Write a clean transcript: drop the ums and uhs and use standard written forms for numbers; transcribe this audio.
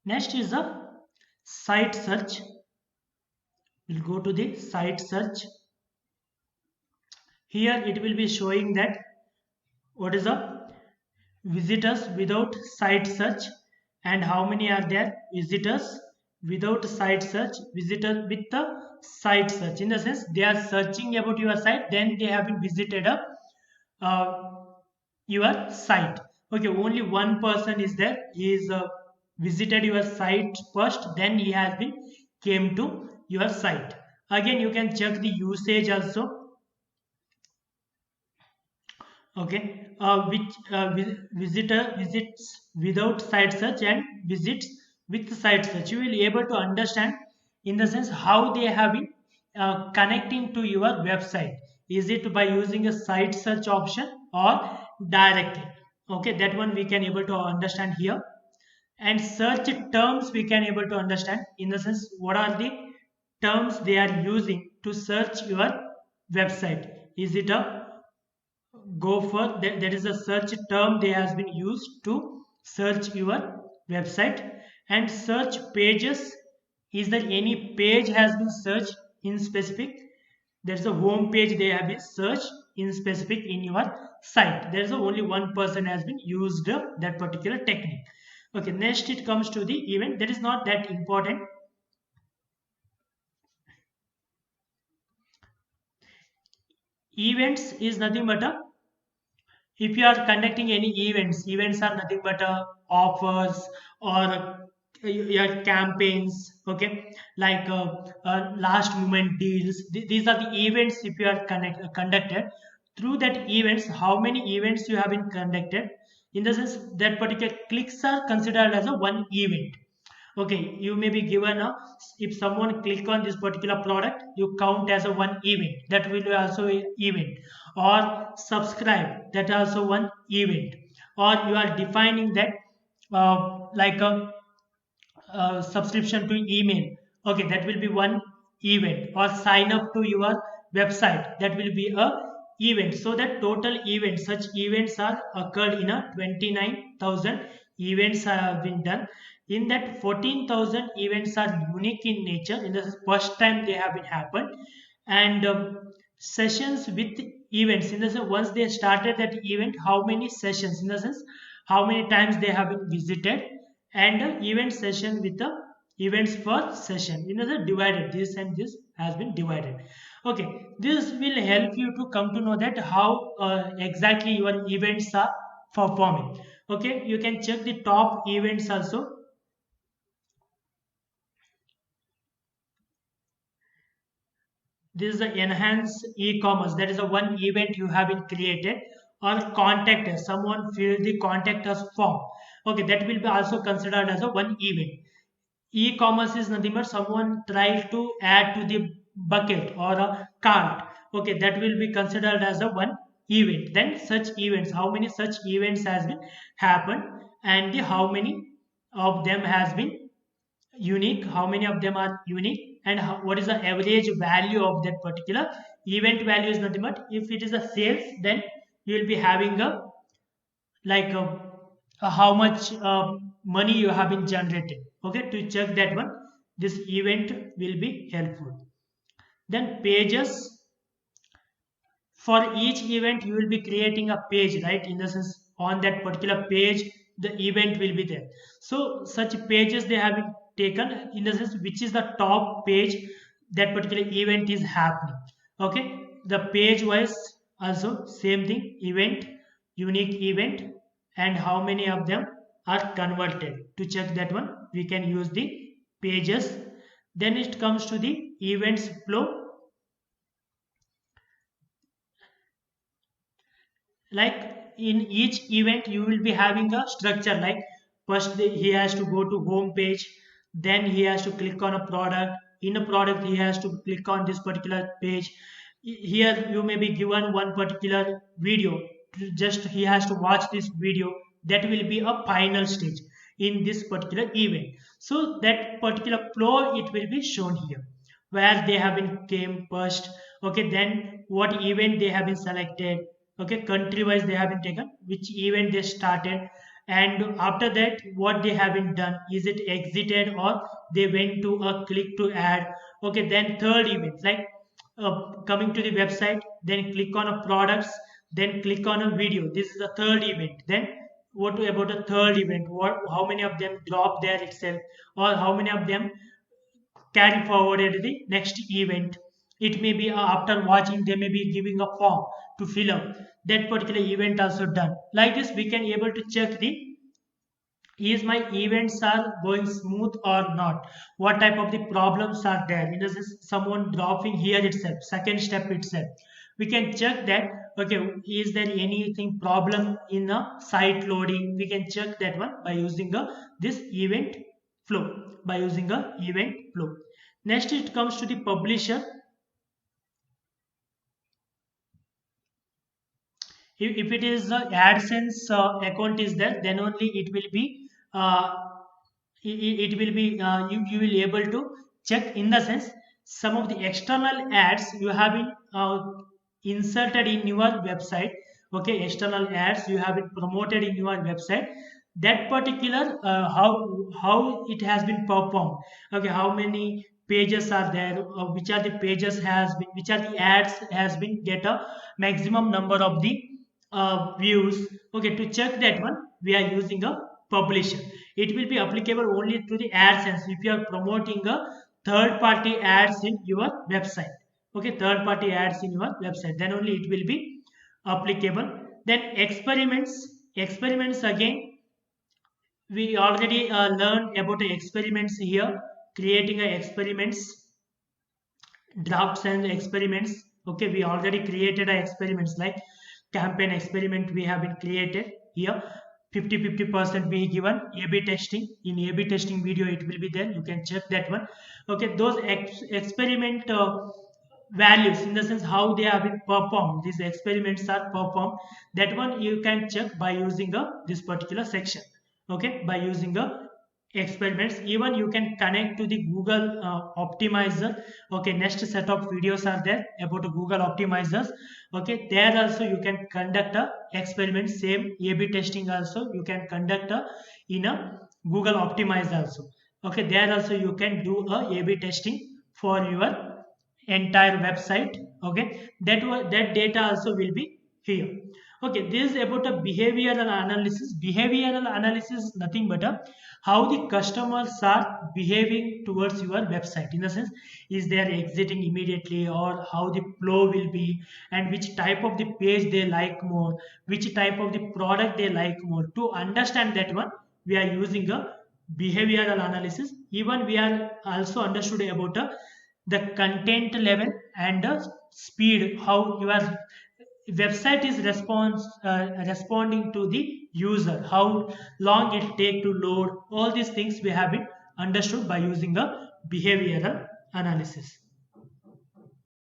Next is the site search. We'll go to the site search. Here it will be showing that what is the visitors without site search and how many are there visitors without site search, visitors with the site search. In the sense they are searching about your site, then they have been visited a uh, your site. Okay, only one person is there. He is visited your site first, then he has been came to your site. Again, you can check the usage also. Okay, which visitor visits without site search and visits with site search. You will be able to understand in the sense how they have been connecting to your website. Is it by using a site search option or directly? Okay, that one we can able to understand here. And search terms we can able to understand in the sense what are the terms they are using to search your website. Is it a go for that is a search term they has been used to search your website. And search pages, is there any page has been searched in specific? There's a home page they have been searched in specific in your site. There's only one person has been used that particular technique. Okay, next it comes to the event. That is not that important. Events is nothing but a, if you are conducting any events are nothing but offers or your campaigns. Okay, like last moment deals. These are the events. If you are conducted through that events, how many events you have been conducted, in the sense that particular clicks are considered as a one event. Okay, you may be given a, if someone click on this particular product, you count as a one event, that will be also a event. Or subscribe, that also one event. Or you are defining that like a subscription to email. Okay, that will be one event. Or sign up to your website, that will be a event. So that total events, such events are occurred in a 29,000 events have been done. In that 14,000 events are unique in nature, in the first time they have been happened. And sessions with events, in the sense once they started that event, how many sessions, in the sense how many times they have been visited. And event session with the events per session, in the sense divided, this and this has been divided. Okay, this will help you to come to know that how exactly your events are performing. Okay, you can check the top events also. This is the enhance e-commerce. That is the one event you have been created. Or contact us. Someone filled the contact us form. Okay, that will be also considered as a one event. E-commerce is nothing but someone tries to add to the bucket or a cart. Okay, that will be considered as a one event. Then such events, how many such events has been happened, and the how many of them has been unique, how many of them are unique, and what is the average value of that particular event. Value is nothing but if it is a sales, then you will be having a like how much money you have been generated. Okay, to check that one, this event will be helpful. Then pages, for each event you will be creating a page, right? In the sense on that particular page the event will be there. So such pages they have been taken, in the sense which is the top page that particular event is happening. Okay, the page wise also same thing, event, unique event, and how many of them are converted. To check that one we can use the pages. Then it comes to the events flow. Like in each event you will be having a structure, like first he has to go to home page, then he has to click on a product, in a product he has to click on this particular page. Here you may be given one particular video, just he has to watch this video. That will be a final stage in this particular event. So that particular flow it will be shown here, where they have been came first. Okay, then what event they have been selected. Okay, country wise they have been taken, which event they started, and after that what they haven't done, is it exited or they went to a click to add. Okay, then third event, like coming to the website, then click on a products, then click on a video. This is the third event. Then what about a third event, what, how many of them drop there itself, or how many of them carry forwarded the next event. It may be after watching they may be giving a form to fill up, that particular event also done. Like this we can able to check the, is my events are going smooth or not, what type of the problems are there, in the sense someone dropping here itself, second step itself we can check that. Okay, is there anything problem in a site loading, we can check that one by using a this event flow, by using a event flow. Next it comes to the publisher. If it is AdSense account is there, then only it will be it will be you will able to check, in the sense some of the external ads you have been inserted in your website. Okay, external ads you have been promoted in your website, that particular how it has been performed. Okay, how many pages are there, which are the pages has been, which are the ads has been get a maximum number of the views. Okay, to check that one we are using a publisher. It will be applicable only to the AdSense if you are promoting a third party ads in your website. Okay, third party ads in your website, then only it will be applicable. Then experiments again, we already learned about the experiments here, creating a experiments, drafts and experiments. Okay, we already created a experiments like campaign experiment we have been created here. 50-50% be given A/B testing, in A/B testing video it will be there, you can check that one. Okay, those experiment values, in the sense how they have been performed, these experiments are performed, that one you can check by using a this particular section. Okay, by using a experiments, even you can connect to the Google optimizer. Okay, next set of videos are there about Google optimizers. Okay, there also you can conduct a experiment, same A/B testing also you can conduct in a Google optimizer also. Okay, there also you can do a A/B testing for your entire website. Okay, that data also will be here. Okay, this is about a behavioral analysis. Behavioral analysis is nothing but a how the customers are behaving towards your website, in the sense is they are exiting immediately, or how the flow will be, and which type of the page they like more, which type of the product they like more. To understand that one we are using a behavioral analysis. Even we are also understood about the content level and the speed, how your website is responding to the user, how long it take to load. All these things we have been understood by using a behavioral analysis.